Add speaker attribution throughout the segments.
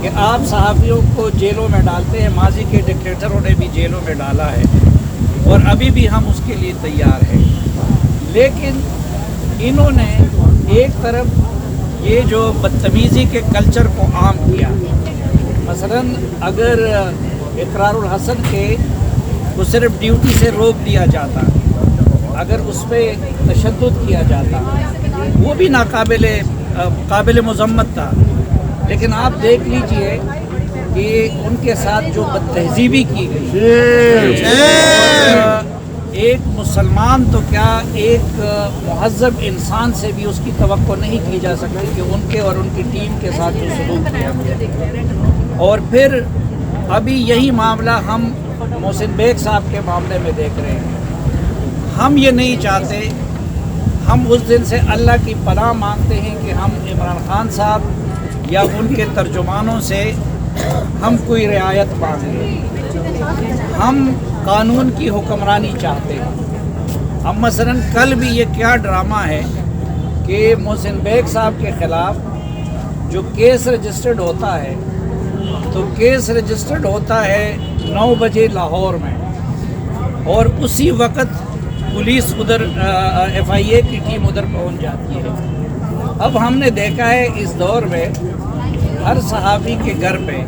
Speaker 1: کہ آپ صحافیوں کو جیلوں میں ڈالتے ہیں. ماضی کے ڈکٹیٹروں نے بھی جیلوں میں ڈالا ہے اور ابھی بھی ہم اس کے لیے تیار ہیں. لیکن انہوں نے ایک طرف یہ جو بدتمیزی کے کلچر کو عام کیا. مثلا اگر اقرار الحسن کے کو صرف ڈیوٹی سے روک دیا جاتا, اگر اس پہ تشدد کیا جاتا, وہ بھی قابل مذمت تھا. لیکن آپ دیکھ لیجئے کہ ان کے ساتھ جو بد تہذیبی کی گئی, اور ایک مسلمان تو کیا ایک مہذب انسان سے بھی اس کی توقع نہیں کی جا سکتی کہ ان کے اور ان کی ٹیم کے ساتھ جو سلوک کیا. اور پھر ابھی یہی معاملہ ہم محسن بیگ صاحب کے معاملے میں دیکھ رہے ہیں. ہم یہ نہیں چاہتے, ہم اس دن سے اللہ کی پناہ مانگتے ہیں کہ ہم عمران خان صاحب یا ان کے ترجمانوں سے ہم کوئی رعایت مانگیں. ہم قانون کی حکمرانی چاہتے ہیں. اب مثلا کل بھی یہ کیا ڈرامہ ہے کہ محسن بیگ صاحب کے خلاف جو کیس رجسٹرڈ ہوتا ہے, تو کیس رجسٹرڈ ہوتا ہے 9 بجے لاہور میں, اور اسی وقت پولیس ادھر FIA کی ٹیم ادھر پہنچ جاتی ہے. اب ہم نے دیکھا ہے اس دور میں ہر صحافی کے گھر پہ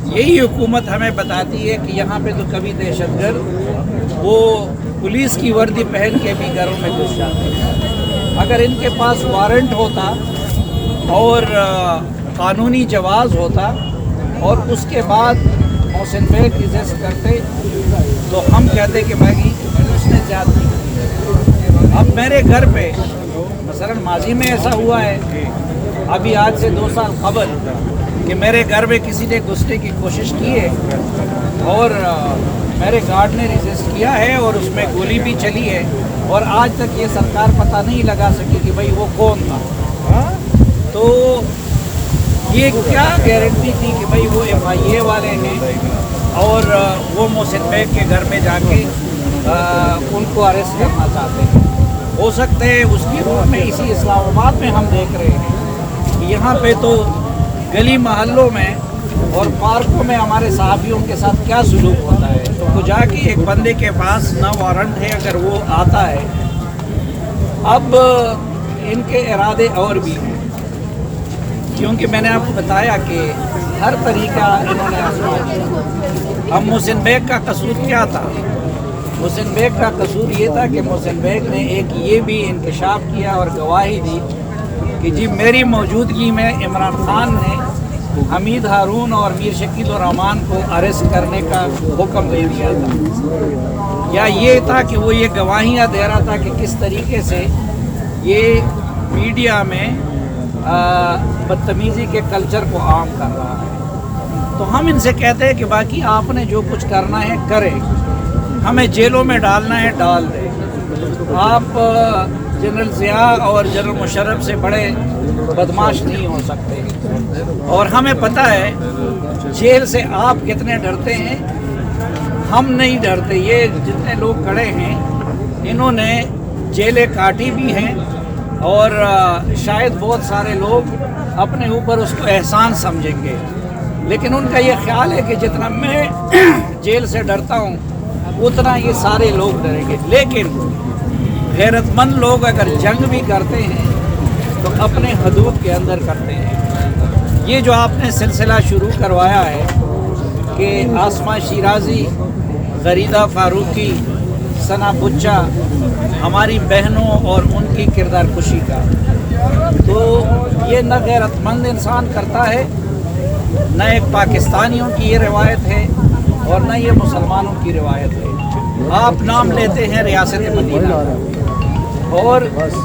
Speaker 1: یہی حکومت ہمیں بتاتی ہے کہ یہاں پہ تو کبھی دہشت گرد وہ پولیس کی وردی پہن کے بھی گھروں میں گھس جاتے ہیں. اگر ان کے پاس وارنٹ ہوتا اور قانونی جواز ہوتا اور اس کے بعد محسن بیگ ریزسٹ کرتے, تو ہم کہتے کہ بھائی اس نے زیادتی کی. اب میرے گھر پہ مثلا ماضی میں ایسا ہوا ہے, ابھی آج سے 2 سال قبل, کہ میرے گھر میں کسی نے گھسنے کی کوشش کی ہے اور میرے گارڈ نے ریزسٹ کیا ہے اور اس میں گولی بھی چلی ہے, اور آج تک یہ سرکار پتہ نہیں لگا سکی کہ بھئی وہ کون تھا. تو یہ کیا گارنٹی تھی کہ بھئی وہ FIA والے ہیں اور وہ محسن بیگ کے گھر میں جا کے ان کو اریسٹ کرنا چاہتے ہیں. ہو سکتا ہے اس کی روح میں اسی اسلام آباد میں ہم دیکھ رہے ہیں کہ یہاں پہ تو گلی محلوں میں اور پارکوں میں ہمارے صحافیوں کے ساتھ کیا سلوک ہوتا ہے. تو جا کے ایک بندے کے پاس نہ وارنٹ ہے, اگر وہ آتا ہے. اب ان کے ارادے اور بھی ہیں, کیونکہ میں نے آپ کو بتایا کہ ہر طریقہ انہوں نے آزمایا. اب محسن بیگ کا قصور کیا تھا؟ محسن بیگ کا قصور یہ تھا کہ محسن بیگ نے ایک یہ بھی انکشاف کیا اور گواہی دی کہ جی میری موجودگی میں عمران خان نے حمید ہارون اور میر شکیل الرحمان کو اریسٹ کرنے کا حکم دے دیا تھا. یا یہ تھا کہ وہ یہ گواہیاں دے رہا تھا کہ کس طریقے سے یہ میڈیا میں بدتمیزی کے کلچر کو عام کر رہا ہے. تو ہم ان سے کہتے ہیں کہ باقی آپ نے جو کچھ کرنا ہے کریں, ہمیں جیلوں میں ڈالنا ہے ڈال دیں. آپ جنرل ضیاء اور جنرل مشرف سے بڑے بدماش نہیں ہو سکتے, اور ہمیں پتہ ہے جیل سے آپ کتنے ڈرتے ہیں. ہم نہیں ڈرتے. یہ جتنے لوگ کھڑے ہیں انہوں نے جیلیں کاٹی بھی ہیں, اور شاید بہت سارے لوگ اپنے اوپر اس کو احسان سمجھیں گے, لیکن ان کا یہ خیال ہے کہ جتنا میں جیل سے ڈرتا ہوں اتنا یہ سارے لوگ ڈریں گے. لیکن غیرت مند لوگ اگر جنگ بھی کرتے ہیں تو اپنے حدود کے اندر کرتے ہیں. یہ جو آپ نے سلسلہ شروع کروایا ہے کہ آسمہ شیرازی, غریدہ فاروقی, ثنا بچہ ہماری بہنوں اور ان کی کردار کشی کا, تو یہ نہ غیرت مند انسان کرتا ہے, نہ ایک پاکستانیوں کی یہ روایت ہے اور نہ یہ مسلمانوں کی روایت ہے. آپ نام لیتے ہیں ریاست مدینہ, اور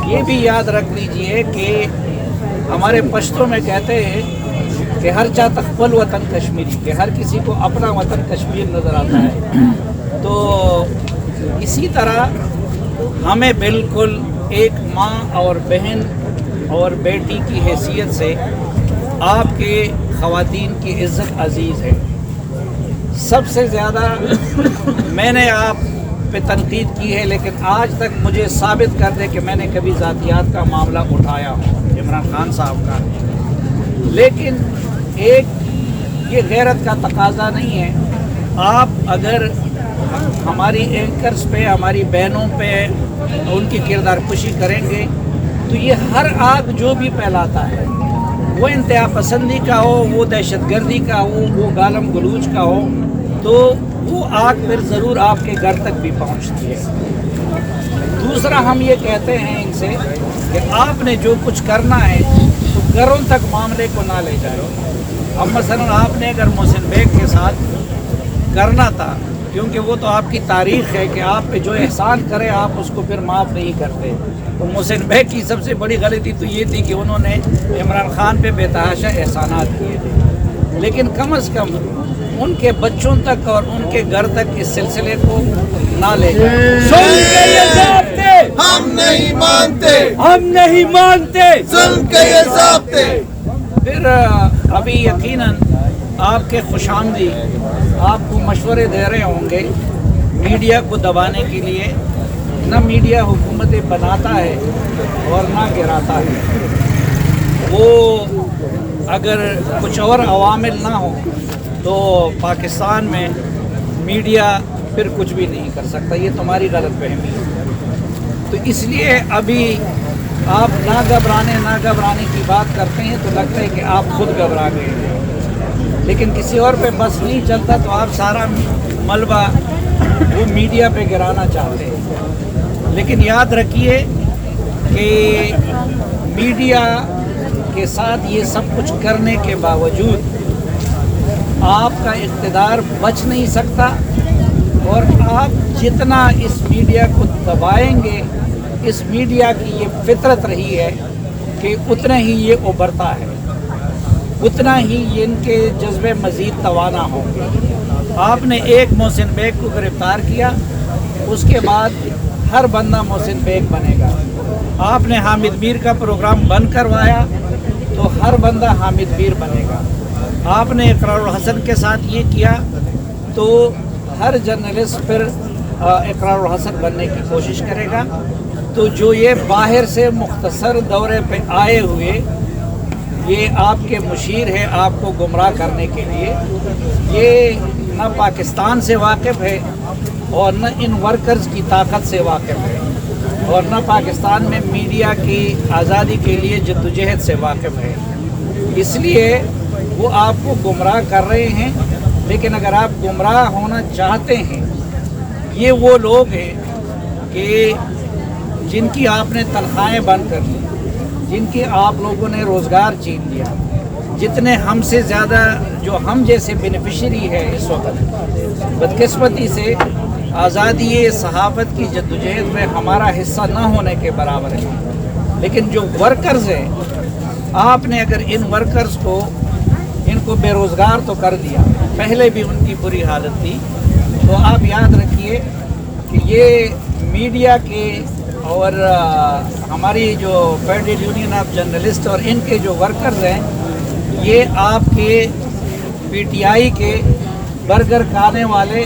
Speaker 1: یہ بھی یاد رکھ لیجئے کہ ہمارے پشتوں میں کہتے ہیں کہ ہر چا تخپل وطن کشمیری, کہ ہر کسی کو اپنا وطن کشمیر نظر آتا ہے. تو اسی طرح ہمیں بالکل ایک ماں اور بہن اور بیٹی کی حیثیت سے آپ کے خواتین کی عزت عزیز ہے. سب سے زیادہ میں نے آپ پہ تنقید کی ہے, لیکن آج تک مجھے ثابت کر دے کہ میں نے کبھی ذاتیات کا معاملہ اٹھایا ہو عمران خان صاحب کا. لیکن ایک یہ غیرت کا تقاضا نہیں ہے. آپ اگر ہماری اینکرز پہ، ہماری بہنوں پہ ان کی کردار کشی کریں گے تو یہ ہر آگ جو بھی پھیلاتا ہے، وہ انتہا پسندی کا ہو، وہ دہشت گردی کا ہو، وہ گالم گلوچ کا ہو، تو وہ آگ پھر ضرور آپ کے گھر تک بھی پہنچتی ہے. دوسرا ہم یہ کہتے ہیں ان سے کہ آپ نے جو کچھ کرنا ہے تو گھروں تک معاملے کو نہ لے جائے. اب مثلا آپ نے اگر محسن بیگ کے ساتھ کرنا تھا، کیونکہ وہ تو آپ کی تاریخ ہے کہ آپ پہ جو احسان کرے آپ اس کو پھر معاف نہیں کرتے. تو محسن بیگ کی سب سے بڑی غلطی تو یہ تھی کہ انہوں نے عمران خان پہ بے تحاشا احسانات کیے تھے، لیکن کم از کم ان کے بچوں تک اور ان کے گھر تک اس سلسلے کو نہ لے جائیں.
Speaker 2: سن کے یہ ضابطے
Speaker 3: ہم نہیں مانتے،
Speaker 2: ہم نہیں مانتے.
Speaker 3: سن کے یہ ضابطے.
Speaker 1: پھر ابھی یقیناً آپ کے خوش آمدید آپ کو مشورے دے رہے ہوں گے میڈیا کو دبانے کے لیے. نہ میڈیا حکومتیں بناتا ہے اور نہ گراتا ہے. وہ اگر کچھ اور عوامل نہ ہوں تو پاکستان میں میڈیا پھر کچھ بھی نہیں کر سکتا. یہ تمہاری غلط فہمی ہے. تو اس لیے ابھی آپ نہ گھبرانے کی بات کرتے ہیں تو لگتا ہے کہ آپ خود گھبرا گئے ہیں، لیکن کسی اور پہ بس نہیں چلتا تو آپ سارا ملبہ وہ میڈیا پہ گرانا چاہتے ہیں. لیکن یاد رکھیے کہ میڈیا کے ساتھ یہ سب کچھ کرنے کے باوجود آپ کا اقتدار بچ نہیں سکتا، اور آپ جتنا اس میڈیا کو دبائیں گے، اس میڈیا کی یہ فطرت رہی ہے کہ اتنا ہی یہ ابھرتا ہے، اتنا ہی ان کے جذبے مزید توانا ہوں گے. آپ نے ایک محسن بیگ کو گرفتار کیا، اس کے بعد ہر بندہ محسن بیگ بنے گا. آپ نے حامد میر کا پروگرام بند کروایا تو ہر بندہ حامد میر بنے گا. آپ نے اقرار الحسن کے ساتھ یہ کیا تو ہر جرنلسٹ پھر اقرار الحسن بننے کی کوشش کرے گا. تو جو یہ باہر سے مختصر دورے پہ آئے ہوئے یہ آپ کے مشیر ہے آپ کو گمراہ کرنے کے لیے، یہ نہ پاکستان سے واقف ہے اور نہ ان ورکرز کی طاقت سے واقف ہے، اور نہ پاکستان میں میڈیا کی آزادی کے لیے جدوجہد سے واقف ہے. اس لیے وہ آپ کو گمراہ کر رہے ہیں. لیکن اگر آپ گمراہ ہونا چاہتے ہیں، یہ وہ لوگ ہیں کہ جن کی آپ نے تنخواہیں بند کر لی، جن کی آپ لوگوں نے روزگار چھین لیا، جتنے ہم سے زیادہ جو ہم جیسے بینیفیشری ہے اس وقت بدقسمتی سے آزادی صحافت کی جدوجہد میں ہمارا حصہ نہ ہونے کے برابر ہے. لیکن جو ورکرز ہیں، آپ نے اگر ان ورکرز کو ان کو بے روزگار تو کر دیا، پہلے بھی ان کی بری حالت تھی، تو آپ یاد رکھیے کہ یہ میڈیا کے اور ہماری جو فیڈرل یونین آف جرنلسٹ اور ان کے جو ورکرز ہیں، یہ آپ کے پی ٹی آئی کے برگر کھانے والے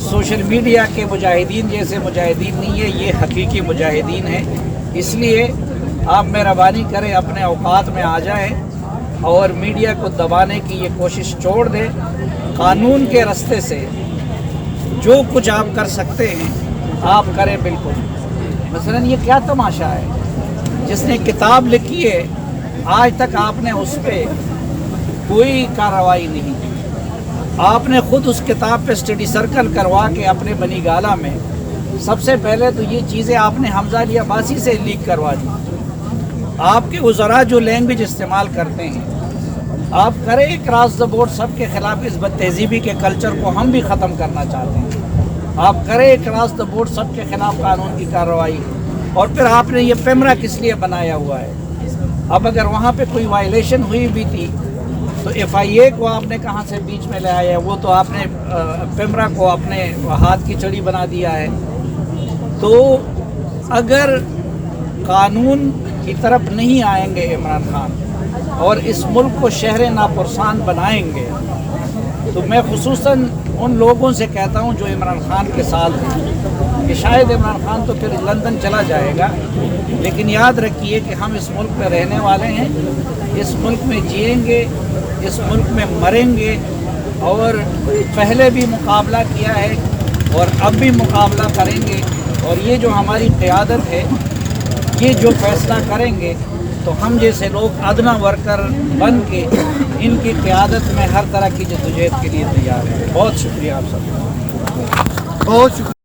Speaker 1: سوشل میڈیا کے مجاہدین جیسے مجاہدین نہیں ہے، یہ حقیقی مجاہدین ہیں. اس لیے آپ مہربانی کریں اپنے اوقات میں آ جائیں اور میڈیا کو دبانے کی یہ کوشش چھوڑ دیں. قانون کے راستے سے جو کچھ آپ کر سکتے ہیں آپ کریں. بالکل مثلا یہ کیا تماشا ہے، جس نے کتاب لکھی ہے آج تک آپ نے اس پہ کوئی کارروائی نہیں کی. آپ نے خود اس کتاب پہ اسٹڈی سرکل کروا کے اپنے بنی گالہ میں سب سے پہلے تو یہ چیزیں آپ نے حمزہ علی عباسی سے لیک کروا دی. آپ کے وزراء جو لینگویج استعمال کرتے ہیں، آپ کریں کراس دا بورڈ سب کے خلاف اس بد تہذیبی کے کلچر کو ہم بھی ختم کرنا چاہتے ہیں. آپ کریں کراس دا بورڈ سب کے خلاف قانون کی کارروائی. اور پھر آپ نے یہ پیمرا کس لیے بنایا ہوا ہے؟ اب اگر وہاں پہ کوئی وائلیشن ہوئی بھی تھی تو ایف آئی اے کو آپ نے کہاں سے بیچ میں لے آیا؟ وہ تو آپ نے پیمرا کو اپنے ہاتھ کی چڑی بنا دیا ہے. تو اگر قانون کی طرف نہیں آئیں گے عمران خان اور اس ملک کو شہر ناپرسان بنائیں گے، تو میں خصوصاً ان لوگوں سے کہتا ہوں جو عمران خان کے ساتھ ہیں کہ شاید عمران خان تو پھر لندن چلا جائے گا، لیکن یاد رکھیے کہ ہم اس ملک میں رہنے والے ہیں، اس ملک میں جئیں گے، اس ملک میں مریں گے، اور پہلے بھی مقابلہ کیا ہے اور اب بھی مقابلہ کریں گے، اور یہ جو ہماری قیادت ہے یہ جو فیصلہ کریں گے تو ہم جیسے لوگ ادنا ورکر بن کے ان کی قیادت میں ہر طرح کی جدوجہد کے لیے تیار ہیں۔ بہت شکریہ آپ سب کا۔
Speaker 3: بہت شکریہ۔